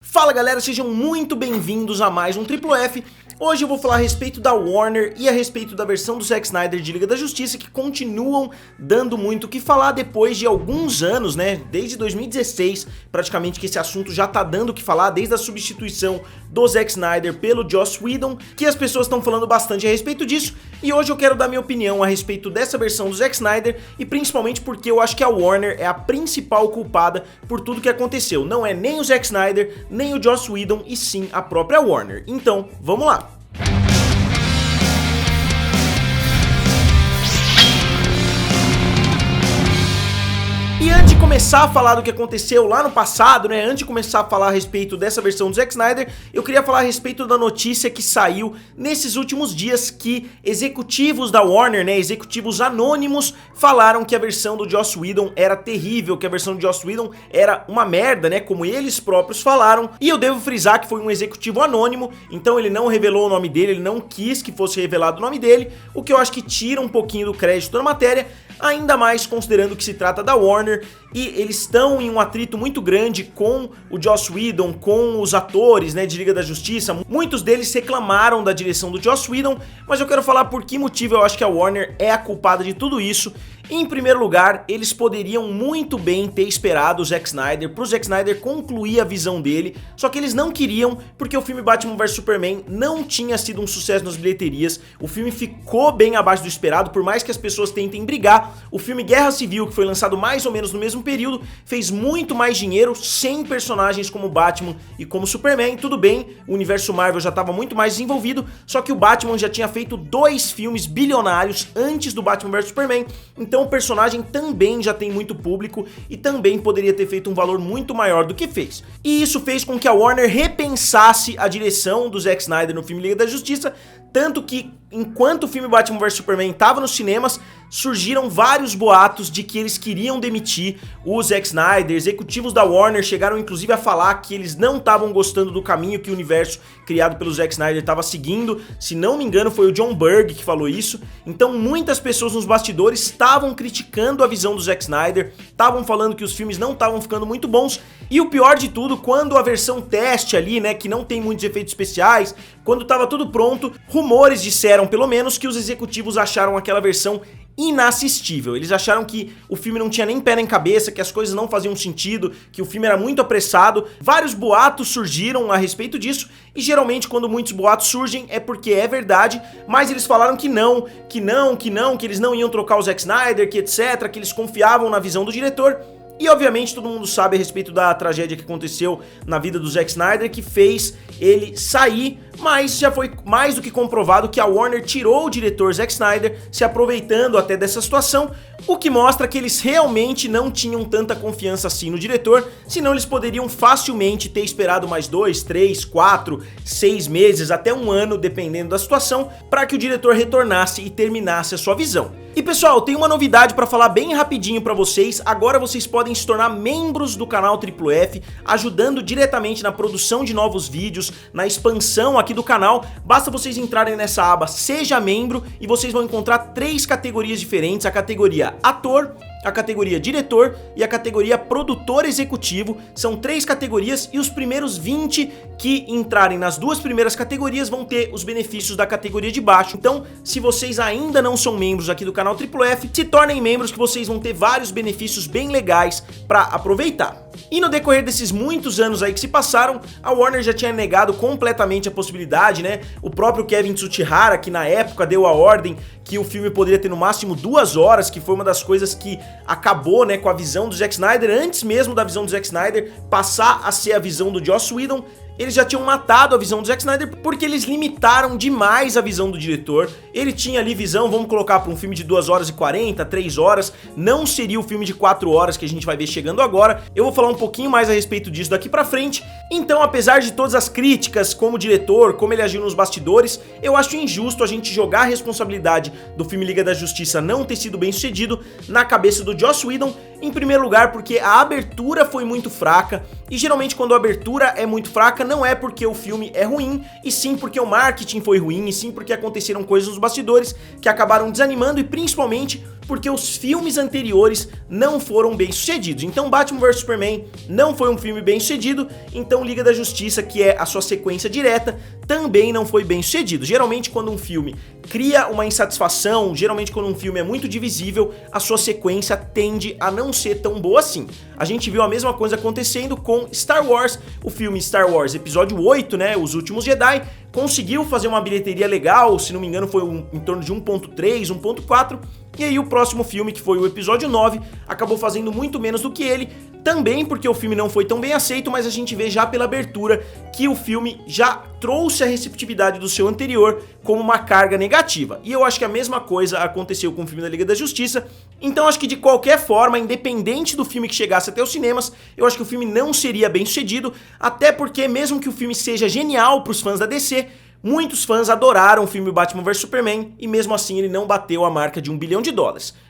Fala galera, sejam muito bem-vindos a mais um Triplo F. Hoje eu vou falar a respeito da Warner e a respeito da versão do Zack Snyder de Liga da Justiça, que continuam dando muito o que falar depois de alguns anos, né? Desde 2016, praticamente, que esse assunto já tá dando o que falar, desde a substituição do Zack Snyder pelo Joss Whedon, que as pessoas estão falando bastante a respeito disso. E hoje eu quero dar minha opinião a respeito dessa versão do Zack Snyder, e principalmente porque eu acho que a Warner é a principal culpada por tudo que aconteceu. Não é nem o Zack Snyder, nem o Joss Whedon, e sim a própria Warner. Então, vamos lá. E antes de começar a falar do que aconteceu lá no passado, né, antes de começar a falar a respeito dessa versão do Zack Snyder, eu queria falar a respeito da notícia que saiu nesses últimos dias, que executivos da Warner, né, executivos anônimos, falaram que a versão do Joss Whedon era terrível, que a versão do Joss Whedon era uma merda, né, como eles próprios falaram. E eu devo frisar que foi um executivo anônimo, então ele não revelou o nome dele, ele não quis que fosse revelado o nome dele, o que eu acho que tira um pouquinho do crédito da matéria, ainda mais considerando que se trata da Warner, e eles estão em um atrito muito grande com o Joss Whedon, com os atores, né, de Liga da Justiça. Muitos deles reclamaram da direção do Joss Whedon, mas eu quero falar por que motivo eu acho que a Warner é a culpada de tudo isso. Em primeiro lugar, eles poderiam muito bem ter esperado o Zack Snyder, pro Zack Snyder concluir a visão dele, só que eles não queriam, porque o filme Batman vs Superman não tinha sido um sucesso nas bilheterias, o filme ficou bem abaixo do esperado, por mais que as pessoas tentem brigar. O filme Guerra Civil, que foi lançado mais ou menos no mesmo período, fez muito mais dinheiro sem personagens como Batman e como Superman. Tudo bem, o universo Marvel já estava muito mais desenvolvido, só que o Batman já tinha feito 2 filmes bilionários antes do Batman vs Superman, então o personagem também já tem muito público e também poderia ter feito um valor muito maior do que fez. E isso fez com que a Warner repensasse a direção do Zack Snyder no filme Liga da Justiça, tanto que enquanto o filme Batman vs Superman estava nos cinemas, surgiram vários boatos de que eles queriam demitir o Zack Snyder. Executivos da Warner chegaram inclusive a falar que eles não estavam gostando do caminho que o universo criado pelo Zack Snyder estava seguindo. Se não me engano, foi o Jon Berg que falou isso. Então muitas pessoas nos bastidores estavam criticando a visão do Zack Snyder, estavam falando que os filmes não estavam ficando muito bons. E o pior de tudo, quando a versão teste ali, né, que não tem muitos efeitos especiais, quando estava tudo pronto, rumores disseram pelo menos que os executivos acharam aquela versão inassistível. Eles acharam que o filme não tinha nem pé nem cabeça, que as coisas não faziam sentido, que o filme era muito apressado. Vários boatos surgiram a respeito disso, e geralmente quando muitos boatos surgem é porque é verdade, mas eles falaram que eles não iam trocar o Zack Snyder, que etc, que eles confiavam na visão do diretor. E obviamente todo mundo sabe a respeito da tragédia que aconteceu na vida do Zack Snyder, que fez ele sair, mas já foi mais do que comprovado que a Warner tirou o diretor Zack Snyder, se aproveitando até dessa situação, o que mostra que eles realmente não tinham tanta confiança assim no diretor, senão eles poderiam facilmente ter esperado mais 2, 3, 4, 6 meses, até um ano, dependendo da situação, para que o diretor retornasse e terminasse a sua visão. E pessoal, tem uma novidade para falar bem rapidinho para vocês. Agora vocês podem se tornar membros do canal Triplo F, ajudando diretamente na produção de novos vídeos, na expansão aqui do canal. Basta vocês entrarem nessa aba Seja Membro e vocês vão encontrar 3 categorias diferentes: a categoria Ator, a categoria Diretor e a categoria Produtor Executivo. São 3 categorias e os primeiros 20 que entrarem nas 2 primeiras categorias vão ter os benefícios da categoria de baixo. Então, se vocês ainda não são membros aqui do canal Triplo F, se tornem membros, que vocês vão ter vários benefícios bem legais para aproveitar. E no decorrer desses muitos anos aí que se passaram, a Warner já tinha negado completamente a possibilidade, né? O próprio Kevin Tsutihara, que na época deu a ordem que o filme poderia ter no máximo 2 horas, que foi uma das coisas que acabou, né, com a visão do Zack Snyder, antes mesmo da visão do Zack Snyder passar a ser a visão do Joss Whedon. Eles já tinham matado a visão do Zack Snyder porque eles limitaram demais a visão do diretor. Ele tinha ali visão, vamos colocar para um filme de 2 horas e 40, 3 horas, não seria o filme de 4 horas que a gente vai ver chegando agora. Eu vou falar um pouquinho mais a respeito disso daqui pra frente. Então, apesar de todas as críticas como diretor, como ele agiu nos bastidores, eu acho injusto a gente jogar a responsabilidade do filme Liga da Justiça não ter sido bem sucedido na cabeça do Joss Whedon. Em primeiro lugar, porque a abertura foi muito fraca, e geralmente quando a abertura é muito fraca não é porque o filme é ruim, e sim porque o marketing foi ruim, e sim porque aconteceram coisas nos bastidores que acabaram desanimando, e principalmente porque os filmes anteriores não foram bem sucedidos. Então Batman vs Superman não foi um filme bem sucedido, então Liga da Justiça, que é a sua sequência direta, também não foi bem sucedido. Geralmente quando um filme cria uma insatisfação, geralmente quando um filme é muito divisível, a sua sequência tende a não ser tão boa assim. A gente viu a mesma coisa acontecendo com Star Wars, o filme Star Wars Episódio 8, né, Os Últimos Jedi, conseguiu fazer uma bilheteria legal, se não me engano foi em torno de 1.3, 1.4, e aí o próximo filme, que foi o Episódio 9, acabou fazendo muito menos do que ele, também porque o filme não foi tão bem aceito, mas a gente vê já pela abertura que o filme já trouxe a receptividade do seu anterior como uma carga negativa. E eu acho que a mesma coisa aconteceu com o filme da Liga da Justiça, então acho que de qualquer forma, independente do filme que chegasse até os cinemas, eu acho que o filme não seria bem sucedido, até porque mesmo que o filme seja genial para os fãs da DC, muitos fãs adoraram o filme Batman vs Superman e mesmo assim ele não bateu a marca de $1 bilhão.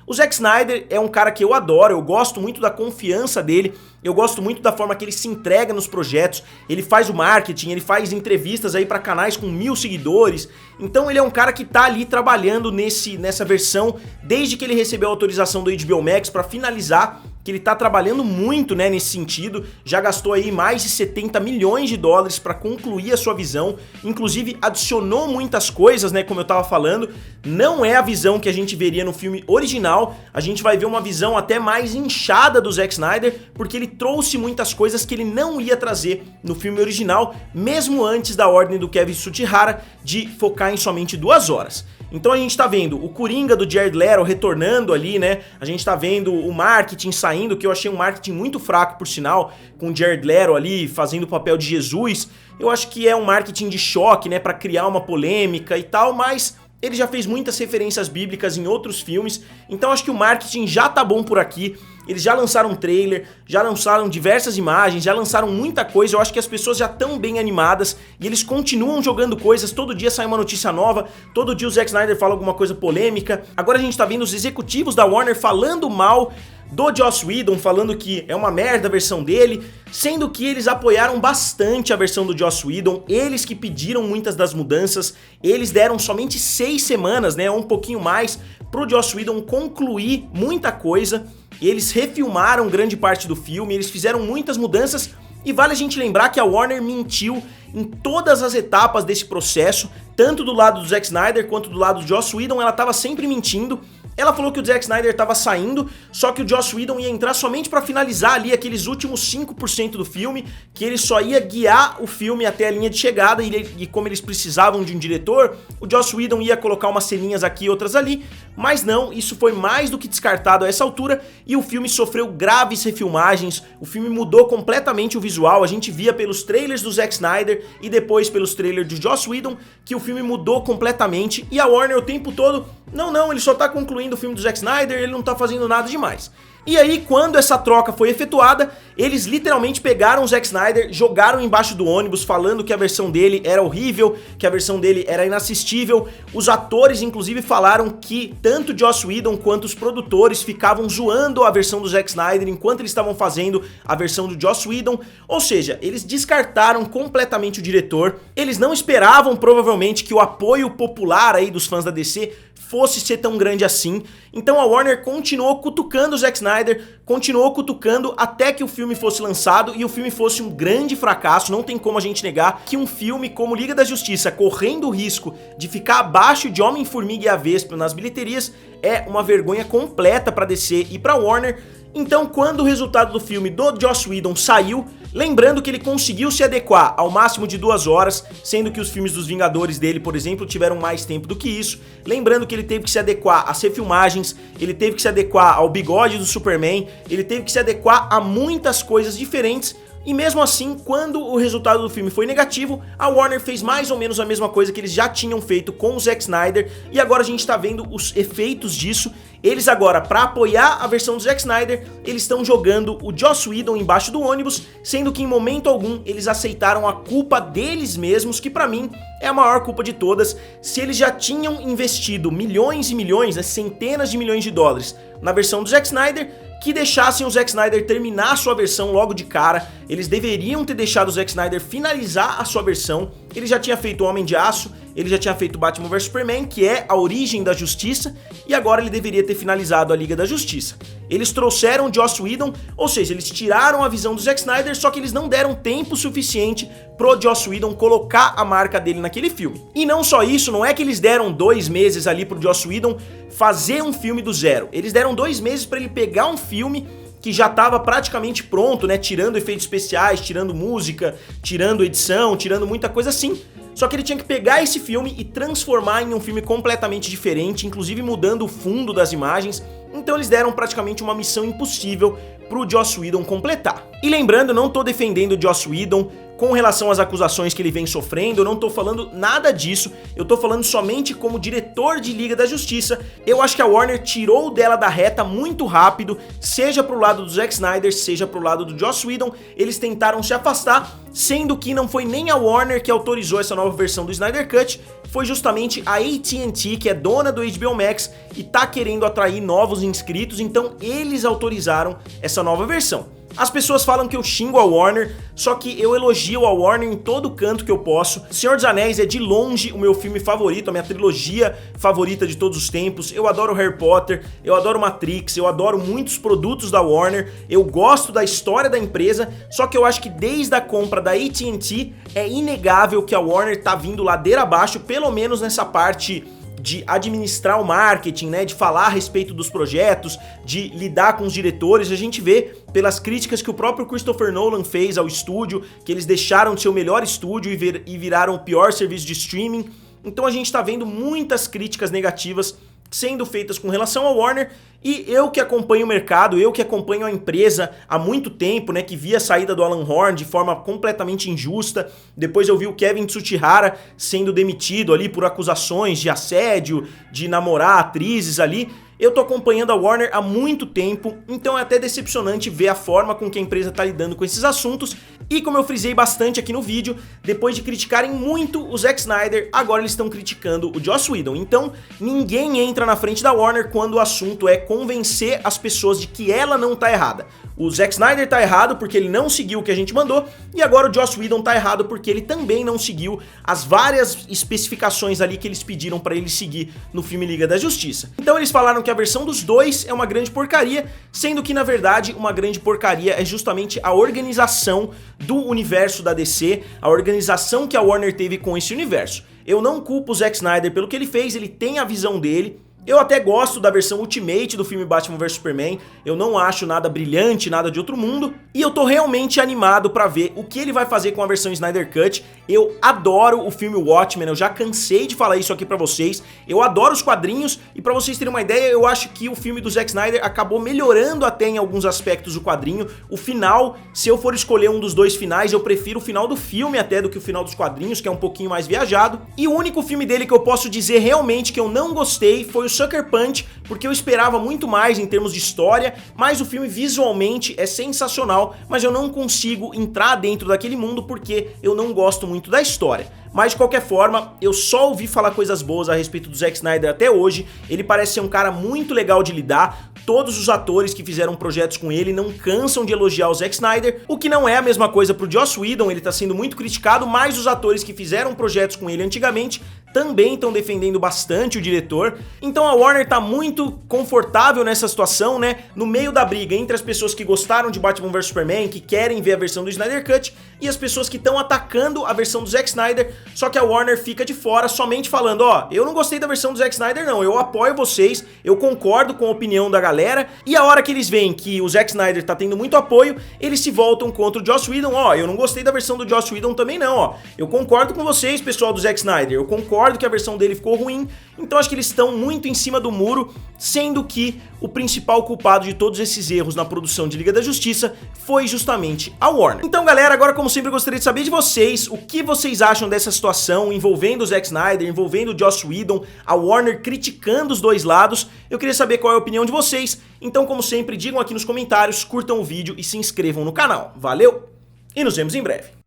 O Zack Snyder é um cara que eu adoro, eu gosto muito da confiança dele, eu gosto muito da forma que ele se entrega nos projetos, ele faz o marketing, ele faz entrevistas aí para canais com 1000 seguidores, então ele é um cara que tá ali trabalhando nessa versão desde que ele recebeu a autorização do HBO Max para finalizar, que ele tá trabalhando muito, né, nesse sentido, já gastou aí mais de $70 milhões para concluir a sua visão, inclusive adicionou muitas coisas, né, como eu tava falando, não é a visão que a gente veria no filme original, a gente vai ver uma visão até mais inchada do Zack Snyder, porque ele trouxe muitas coisas que ele não ia trazer no filme original, mesmo antes da ordem do Kevin Tsujihara de focar em somente 2 horas. Então a gente tá vendo o Coringa do Jared Leto retornando ali, né? A gente tá vendo o marketing saindo, que eu achei um marketing muito fraco, por sinal, com o Jared Leto ali fazendo o papel de Jesus. Eu acho que é um marketing de choque, né? Pra criar uma polêmica e tal, mas ele já fez muitas referências bíblicas em outros filmes, então acho que o marketing já tá bom por aqui. Eles já lançaram um trailer, já lançaram diversas imagens, já lançaram muita coisa, eu acho que as pessoas já estão bem animadas e eles continuam jogando coisas, todo dia sai uma notícia nova, todo dia o Zack Snyder fala alguma coisa polêmica. Agora a gente tá vendo os executivos da Warner falando mal do Joss Whedon, falando que é uma merda a versão dele, sendo que eles apoiaram bastante a versão do Joss Whedon, eles que pediram muitas das mudanças, eles deram somente 6 semanas, né, ou um pouquinho mais, pro Joss Whedon concluir muita coisa, eles refilmaram grande parte do filme, eles fizeram muitas mudanças, e vale a gente lembrar que a Warner mentiu em todas as etapas desse processo, tanto do lado do Zack Snyder quanto do lado do Joss Whedon, ela estava sempre mentindo. Ela falou que o Zack Snyder estava saindo, só que o Joss Whedon ia entrar somente para finalizar ali aqueles últimos 5% do filme, que ele só ia guiar o filme até a linha de chegada, e como eles precisavam de um diretor, o Joss Whedon ia colocar umas ceninhas aqui e outras ali, mas não, isso foi mais do que descartado a essa altura, e o filme sofreu graves refilmagens, o filme mudou completamente o visual, a gente via pelos trailers do Zack Snyder e depois pelos trailers do Joss Whedon, que o filme mudou completamente, e a Warner o tempo todo, não, ele só tá concluindo o filme do Zack Snyder, ele não tá fazendo nada demais. E aí, quando essa troca foi efetuada, eles literalmente pegaram o Zack Snyder, jogaram embaixo do ônibus, falando que a versão dele era horrível, que a versão dele era inassistível. Os atores, inclusive, falaram que tanto Joss Whedon quanto os produtores ficavam zoando a versão do Zack Snyder enquanto eles estavam fazendo a versão do Joss Whedon. Ou seja, eles descartaram completamente o diretor. Eles não esperavam, provavelmente, que o apoio popular aí dos fãs da DC fosse ser tão grande assim. Então a Warner continuou cutucando o Zack Snyder, continuou cutucando até que o filme fosse lançado e o filme fosse um grande fracasso. Não tem como a gente negar que um filme como Liga da Justiça, correndo o risco de ficar abaixo de Homem-Formiga e a Vespa nas bilheterias, é uma vergonha completa para DC e para Warner. Então, quando o resultado do filme do Joss Whedon saiu, lembrando que ele conseguiu se adequar ao máximo de 2 horas, sendo que os filmes dos Vingadores dele, por exemplo, tiveram mais tempo do que isso, lembrando que ele teve que se adequar às refilmagens, ele teve que se adequar ao bigode do Superman, ele teve que se adequar a muitas coisas diferentes. E mesmo assim, quando o resultado do filme foi negativo, a Warner fez mais ou menos a mesma coisa que eles já tinham feito com o Zack Snyder, e agora a gente tá vendo os efeitos disso. Eles agora, para apoiar a versão do Zack Snyder, eles estão jogando o Joss Whedon embaixo do ônibus, sendo que em momento algum eles aceitaram a culpa deles mesmos, que pra mim é a maior culpa de todas. Se eles já tinham investido milhões e milhões, né, centenas de milhões de dólares na versão do Zack Snyder, que deixassem o Zack Snyder terminar a sua versão logo de cara. Eles deveriam ter deixado o Zack Snyder finalizar a sua versão. Ele já tinha feito o Homem de Aço, ele já tinha feito Batman vs Superman, que é a origem da Justiça, e agora ele deveria ter finalizado a Liga da Justiça. Eles trouxeram o Joss Whedon, ou seja, eles tiraram a visão do Zack Snyder, só que eles não deram tempo suficiente pro Joss Whedon colocar a marca dele naquele filme. E não só isso, não é que eles deram 2 meses ali pro Joss Whedon fazer um filme do zero. Eles deram 2 meses para ele pegar um filme que já estava praticamente pronto, né, tirando efeitos especiais, tirando música, tirando edição, tirando muita coisa assim. Só que ele tinha que pegar esse filme e transformar em um filme completamente diferente, inclusive mudando o fundo das imagens. Então eles deram praticamente uma missão impossível pro Joss Whedon completar. E lembrando, eu não tô defendendo o Joss Whedon com relação às acusações que ele vem sofrendo, eu não tô falando nada disso, eu tô falando somente como diretor de Liga da Justiça. Eu acho que a Warner tirou dela da reta muito rápido, seja pro lado do Zack Snyder, seja pro lado do Joss Whedon, eles tentaram se afastar, sendo que não foi nem a Warner que autorizou essa nova versão do Snyder Cut, foi justamente a AT&T, que é dona do HBO Max e tá querendo atrair novos inscritos, então eles autorizaram essa nova versão. As pessoas falam que eu xingo a Warner, só que eu elogio a Warner em todo canto que eu posso. Senhor dos Anéis é de longe o meu filme favorito, a minha trilogia favorita de todos os tempos. Eu adoro Harry Potter, eu adoro Matrix, eu adoro muitos produtos da Warner, eu gosto da história da empresa, só que eu acho que desde a compra da AT&T é inegável que a Warner tá vindo ladeira abaixo, pelo menos nessa parte de administrar o marketing, né, de falar a respeito dos projetos, de lidar com os diretores. A gente vê pelas críticas que o próprio Christopher Nolan fez ao estúdio, que eles deixaram de ser o melhor estúdio e viraram o pior serviço de streaming. Então a gente tá vendo muitas críticas negativas sendo feitas com relação ao Warner, e eu que acompanho o mercado, eu que acompanho a empresa há muito tempo, né, que vi a saída do Alan Horn de forma completamente injusta, depois eu vi o Kevin Tsutihara sendo demitido ali por acusações de assédio, de namorar atrizes ali. Eu tô acompanhando a Warner há muito tempo, então é até decepcionante ver a forma com que a empresa tá lidando com esses assuntos. E como eu frisei bastante aqui no vídeo, depois de criticarem muito o Zack Snyder, agora eles estão criticando o Joss Whedon. Então ninguém entra na frente da Warner quando o assunto é convencer as pessoas de que ela não tá errada. O Zack Snyder tá errado porque ele não seguiu o que a gente mandou, e agora o Joss Whedon tá errado porque ele também não seguiu as várias especificações ali que eles pediram pra ele seguir no filme Liga da Justiça. Então eles falaram que a versão dos dois é uma grande porcaria, sendo que na verdade uma grande porcaria é justamente a organização do universo da DC, a organização que a Warner teve com esse universo. Eu não culpo o Zack Snyder pelo que ele fez, ele tem a visão dele. Eu até gosto da versão Ultimate do filme Batman vs Superman, eu não acho nada brilhante, nada de outro mundo, e eu tô realmente animado pra ver o que ele vai fazer com a versão Snyder Cut. Eu adoro o filme Watchmen, eu já cansei de falar isso aqui pra vocês, eu adoro os quadrinhos, e pra vocês terem uma ideia, eu acho que o filme do Zack Snyder acabou melhorando até em alguns aspectos o quadrinho. O final, se eu for escolher um dos dois finais, eu prefiro o final do filme até do que o final dos quadrinhos, que é um pouquinho mais viajado, e o único filme dele que eu posso dizer realmente que eu não gostei foi o Sucker Punch, porque eu esperava muito mais em termos de história, mas o filme visualmente é sensacional, mas eu não consigo entrar dentro daquele mundo porque eu não gosto muito da história. Mas de qualquer forma, eu só ouvi falar coisas boas a respeito do Zack Snyder até hoje. Ele parece ser um cara muito legal de lidar. Todos os atores que fizeram projetos com ele não cansam de elogiar o Zack Snyder, o que não é a mesma coisa pro Joss Whedon, ele tá sendo muito criticado, mas os atores que fizeram projetos com ele antigamente também estão defendendo bastante o diretor. Então a Warner tá muito confortável nessa situação, né, no meio da briga entre as pessoas que gostaram de Batman vs Superman, que querem ver a versão do Snyder Cut, e as pessoas que estão atacando a versão do Zack Snyder, só que a Warner fica de fora somente falando, ó, eu não gostei da versão do Zack Snyder não, eu apoio vocês, eu concordo com a opinião da galera, e a hora que eles veem que o Zack Snyder tá tendo muito apoio, eles se voltam contra o Joss Whedon, ó, eu não gostei da versão do Joss Whedon também não, ó, eu concordo com vocês, pessoal do Zack Snyder, eu concordo que a versão dele ficou ruim, então acho que eles estão muito em cima do muro, sendo que o principal culpado de todos esses erros na produção de Liga da Justiça foi justamente a Warner. Então galera, agora como sempre eu gostaria de saber de vocês, o que vocês acham dessa situação envolvendo o Zack Snyder, envolvendo o Joss Whedon, a Warner criticando os dois lados. Eu queria saber qual é a opinião de vocês, então como sempre digam aqui nos comentários, curtam o vídeo e se inscrevam no canal. Valeu e nos vemos em breve.